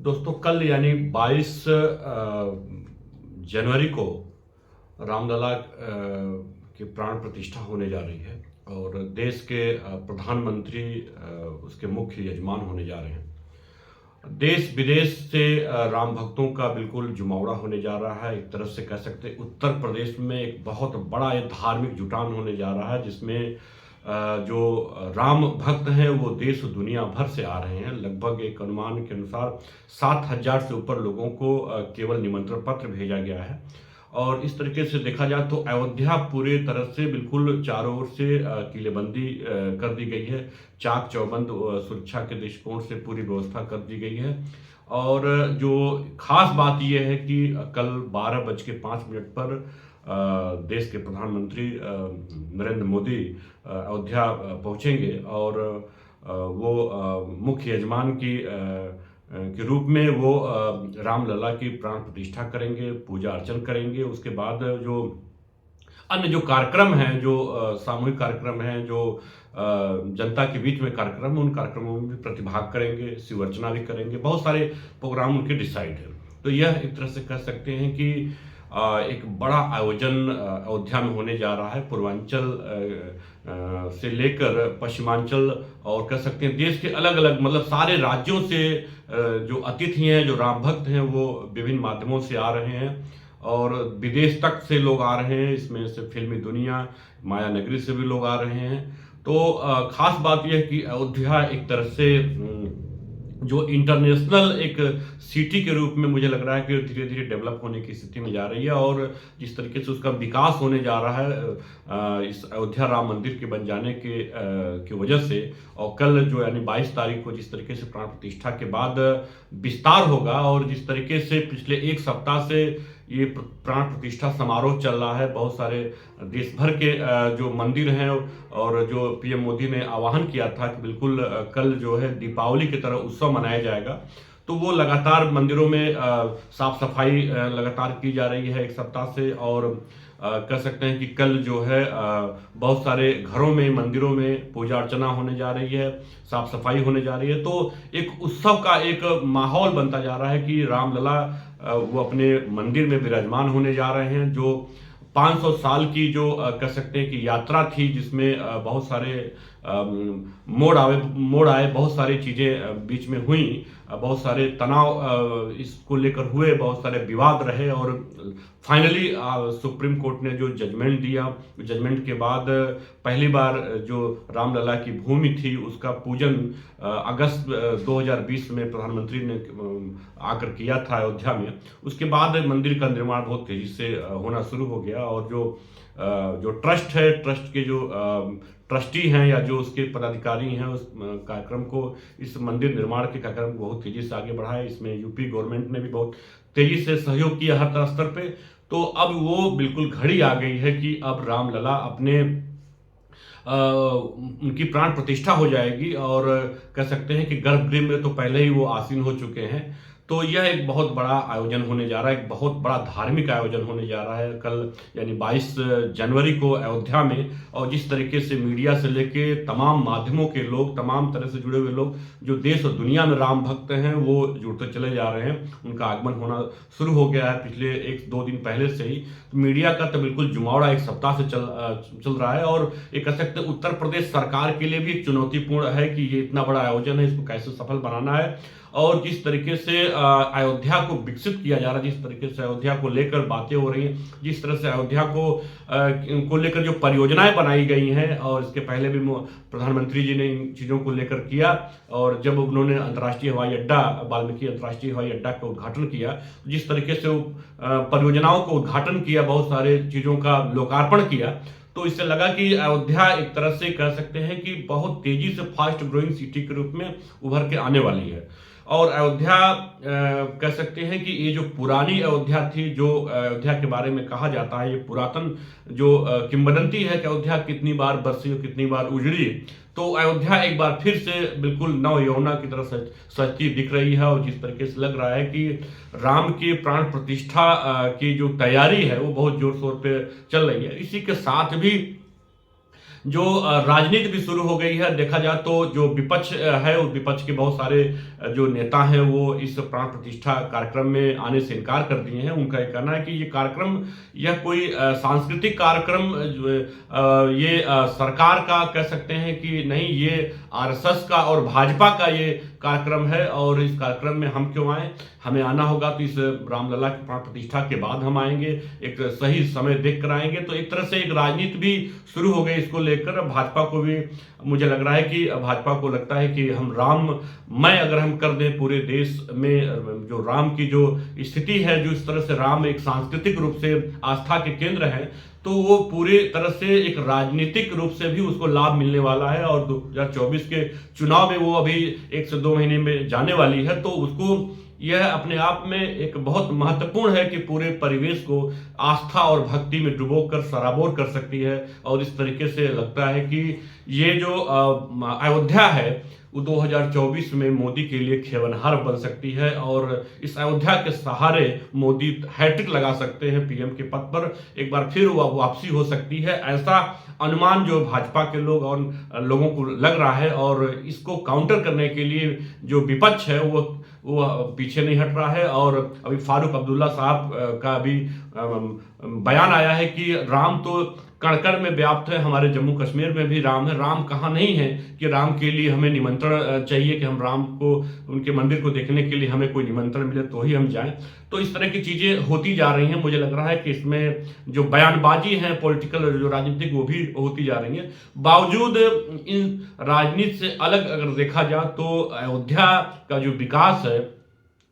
दोस्तों कल यानी 22 जनवरी को रामलला की प्राण प्रतिष्ठा होने जा रही है और देश के प्रधानमंत्री उसके मुख्य यजमान होने जा रहे हैं। देश विदेश से राम भक्तों का बिल्कुल जुमावड़ा होने जा रहा है। एक तरफ से कह सकते हैं उत्तर प्रदेश में एक बहुत बड़ा एक धार्मिक जुटान होने जा रहा है, जिसमें जो राम भक्त हैं वो देश दुनिया भर से आ रहे हैं। लगभग एक अनुमान के अनुसार 7,000 से ऊपर लोगों को केवल निमंत्रण पत्र भेजा गया है। और इस तरीके से देखा जाए तो अयोध्या पूरे तरह से बिल्कुल चारों ओर से किलेबंदी कर दी गई है। चाक चौबंद सुरक्षा के दृष्टिकोण से पूरी व्यवस्था कर दी गई है। और जो खास बात यह है कि कल 12:05 पर देश के प्रधानमंत्री नरेंद्र मोदी अयोध्या पहुंचेंगे और वो मुख्य यजमान की के रूप में वो रामलला की प्राण प्रतिष्ठा करेंगे, पूजा अर्चन करेंगे। उसके बाद जो अन्य जो कार्यक्रम हैं, जो सामूहिक कार्यक्रम हैं, जो जनता के बीच में कार्यक्रम, उन कार्यक्रमों में भी प्रतिभाग करेंगे, शिव अर्चना भी करेंगे। बहुत सारे प्रोग्राम उनके डिसाइड हैं। तो यह एक तरह से कह सकते हैं कि एक बड़ा आयोजन अयोध्या में होने जा रहा है। पूर्वांचल से लेकर पश्चिमांचल और कह सकते हैं देश के अलग अलग मतलब सारे राज्यों से जो अतिथि हैं, जो राम भक्त हैं, वो विभिन्न माध्यमों से आ रहे हैं और विदेश तक से लोग आ रहे हैं। इसमें से फिल्मी दुनिया, माया नगरी से भी लोग आ रहे हैं। तो खास बात यह है कि अयोध्या एक तरह से जो इंटरनेशनल एक सिटी के रूप में मुझे लग रहा है कि धीरे धीरे डेवलप होने की स्थिति में जा रही है। और जिस तरीके से उसका विकास होने जा रहा है इस अयोध्या राम मंदिर के बन जाने की वजह से, और कल जो यानी 22 तारीख को जिस तरीके से प्राण प्रतिष्ठा के बाद विस्तार होगा और जिस तरीके से पिछले एक सप्ताह से ये प्राण प्रतिष्ठा समारोह चल रहा है, बहुत सारे देश भर के जो मंदिर हैं और जो पीएम मोदी ने आह्वान किया था कि बिल्कुल कल जो है दीपावली की तरह उत्सव मनाया जाएगा, तो वो लगातार मंदिरों में साफ सफाई लगातार की जा रही है एक सप्ताह से। और कह सकते हैं कि कल जो है बहुत सारे घरों में, मंदिरों में पूजा अर्चना होने जा रही है, साफ सफाई होने जा रही है। तो एक उत्सव का एक माहौल बनता जा रहा है कि रामलला वो अपने मंदिर में विराजमान होने जा रहे हैं। जो 500 साल की जो कह सकते हैं कि यात्रा थी, जिसमें बहुत सारे मोड़ आए, बहुत सारी चीज़ें बीच में हुई, बहुत सारे तनाव इसको लेकर हुए, बहुत सारे विवाद रहे और फाइनली सुप्रीम कोर्ट ने जो जजमेंट दिया, जजमेंट के बाद पहली बार जो रामलला की भूमि थी उसका पूजन अगस्त 2020 में प्रधानमंत्री ने आकर किया था अयोध्या में। उसके बाद मंदिर का निर्माण बहुत तेजी से होना शुरू हो गया और जो ट्रस्ट है, ट्रस्ट के जो ट्रस्टी हैं या जो उसके पदाधिकारी हैं, उस कार्यक्रम को, इस मंदिर निर्माण के कार्यक्रम को बहुत तेजी से आगे बढ़ाया। इसमें यूपी गवर्नमेंट ने भी बहुत तेजी से सहयोग किया हर स्तर पे। तो अब वो बिल्कुल घड़ी आ गई है कि अब रामलला अपने उनकी प्राण प्रतिष्ठा हो जाएगी और कह सकते हैं कि गर्भगृह में तो पहले ही वो आसीन हो चुके हैं। तो यह एक बहुत बड़ा आयोजन होने जा रहा है, एक बहुत बड़ा धार्मिक आयोजन होने जा रहा है कल यानी 22 जनवरी को अयोध्या में। और जिस तरीके से मीडिया से लेके तमाम माध्यमों के लोग, तमाम तरह से जुड़े हुए लोग जो देश और दुनिया में राम भक्त हैं, वो जुड़ते चले जा रहे हैं। उनका आगमन होना शुरू हो गया है पिछले 1-2 दिन पहले से ही। तो मीडिया का तो बिल्कुल जुमावड़ा एक सप्ताह से चल रहा है और ये कह सकते हैं उत्तर प्रदेश सरकार के लिए भी एक चुनौतीपूर्ण है कि ये इतना बड़ा आयोजन है, इसको कैसे सफल बनाना है। और जिस तरीके से अयोध्या को विकसित किया जा रहा है, जिस तरीके से अयोध्या को लेकर बातें हो रही हैं, जिस तरह से अयोध्या को लेकर जो परियोजनाएं बनाई गई हैं, और इसके पहले भी प्रधानमंत्री जी ने इन चीज़ों को लेकर किया। और जब उन्होंने अंतर्राष्ट्रीय हवाई अड्डा, वाल्मीकि अंतर्राष्ट्रीय हवाई अड्डा का उद्घाटन किया, जिस तरीके से परियोजनाओं का उद्घाटन किया, बहुत सारे चीज़ों का लोकार्पण किया, तो इससे लगा कि अयोध्या एक तरह से कह सकते हैं कि बहुत तेजी से फास्ट ग्रोइंग सिटी के रूप में उभर के आने वाली है। और अयोध्या कह सकते हैं कि ये जो पुरानी अयोध्या थी, जो अयोध्या के बारे में कहा जाता है, ये पुरातन जो किंवदंती है कि अयोध्या कितनी बार बसी और कितनी बार उजड़ी, तो अयोध्या एक बार फिर से बिल्कुल नव यौवना की तरह सजती दिख रही है। और जिस तरीके से लग रहा है कि राम की प्राण प्रतिष्ठा की जो तैयारी है वो बहुत जोर शोर पे चल रही है। इसी के साथ भी जो राजनीति भी शुरू हो गई है। देखा जाए तो जो विपक्ष है, उस विपक्ष के बहुत सारे जो नेता हैं वो इस प्राण प्रतिष्ठा कार्यक्रम में आने से इनकार कर दिए हैं। उनका ये कहना है कि ये कार्यक्रम, यह कोई सांस्कृतिक कार्यक्रम ये सरकार का कह सकते हैं कि नहीं, ये आरएसएस का और भाजपा का ये कार्यक्रम है और इस कार्यक्रम में हम क्यों आए, हमें आना होगा तो इस रामलला की प्राण प्रतिष्ठा के बाद हम आएंगे, एक सही समय देख कर आएंगे। तो एक तरह से एक राजनीति भी शुरू हो गई इसको लेकर। भाजपा को भी मुझे लग रहा है कि भाजपा को लगता है कि हम राममय अगर हम कर दें पूरे देश में, जो राम की जो स्थिति है, जो इस तरह से राम एक सांस्कृतिक रूप से आस्था के केंद्र है, तो वो पूरी तरह से एक राजनीतिक रूप से भी उसको लाभ मिलने वाला है। और 2024 के चुनाव में वो अभी 1 से 2 महीने में जाने वाली है, तो उसको यह अपने आप में एक बहुत महत्वपूर्ण है कि पूरे परिवेश को आस्था और भक्ति में डुबोकर सराबोर कर सकती है। और इस तरीके से लगता है कि ये जो अयोध्या है वो 2024 में मोदी के लिए खेवनहार बन सकती है और इस अयोध्या के सहारे मोदी हैट्रिक लगा सकते हैं पीएम के पद पर, एक बार फिर वापसी हो सकती है, ऐसा अनुमान जो भाजपा के लोग और लोगों को लग रहा है। और इसको काउंटर करने के लिए जो विपक्ष है वो पीछे नहीं हट रहा है। और अभी फारूक अब्दुल्ला साहब का भी बयान आया है कि राम तो कण-कण में व्याप्त है, हमारे जम्मू कश्मीर में भी राम है, राम कहाँ नहीं है कि राम के लिए हमें निमंत्रण चाहिए कि हम राम को, उनके मंदिर को देखने के लिए हमें कोई निमंत्रण मिले तो ही हम जाएं। तो इस तरह की चीज़ें होती जा रही हैं। मुझे लग रहा है कि इसमें जो बयानबाजी है पॉलिटिकल, जो राजनीतिक, वो भी होती जा रही है। बावजूद इन राजनीति से अलग अगर देखा जाए तो अयोध्या का जो विकास है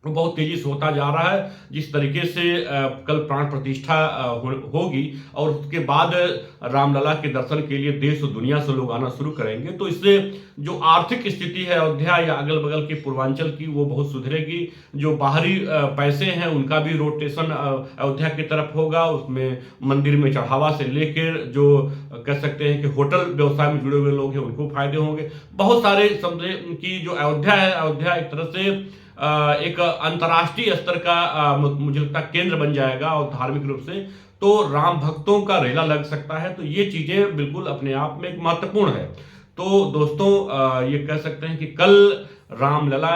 वो बहुत तेजी से होता जा रहा है। जिस तरीके से कल प्राण प्रतिष्ठा होगी और उसके बाद रामलला के दर्शन के लिए देश और दुनिया से लोग आना शुरू करेंगे, तो इससे जो आर्थिक स्थिति है अयोध्या या अगल बगल के पूर्वांचल की, वो बहुत सुधरेगी। जो बाहरी पैसे हैं उनका भी रोटेशन अयोध्या की तरफ होगा। उसमें मंदिर में चढ़ावा से लेकर जो कह सकते हैं कि होटल व्यवसाय में जुड़े हुए लोग हैं उनको फायदे होंगे। बहुत सारे समझे कि जो अयोध्या है, अयोध्या एक तरह से एक अंतर्राष्ट्रीय स्तर का मुझे लगता है केंद्र बन जाएगा और धार्मिक रूप से तो राम भक्तों का रेला लग सकता है। तो ये चीजें बिल्कुल अपने आप में एक महत्वपूर्ण है। तो दोस्तों ये कह सकते हैं कि कल रामलला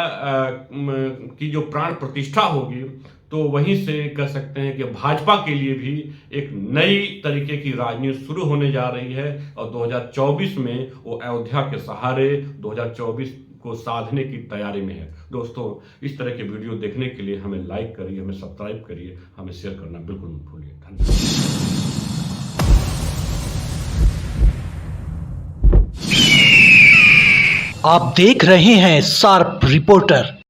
की जो प्राण प्रतिष्ठा होगी तो वहीं से कह सकते हैं कि भाजपा के लिए भी एक नई तरीके की राजनीति शुरू होने जा रही है और 2024 में वो अयोध्या के सहारे 2024 को साधने की तैयारी में है। दोस्तों इस तरह के वीडियो देखने के लिए हमें लाइक करिए, हमें सब्सक्राइब करिए, हमें शेयर करना बिल्कुल मत भूलिए। धन्यवाद। आप देख रहे हैं शार्प रिपोर्टर।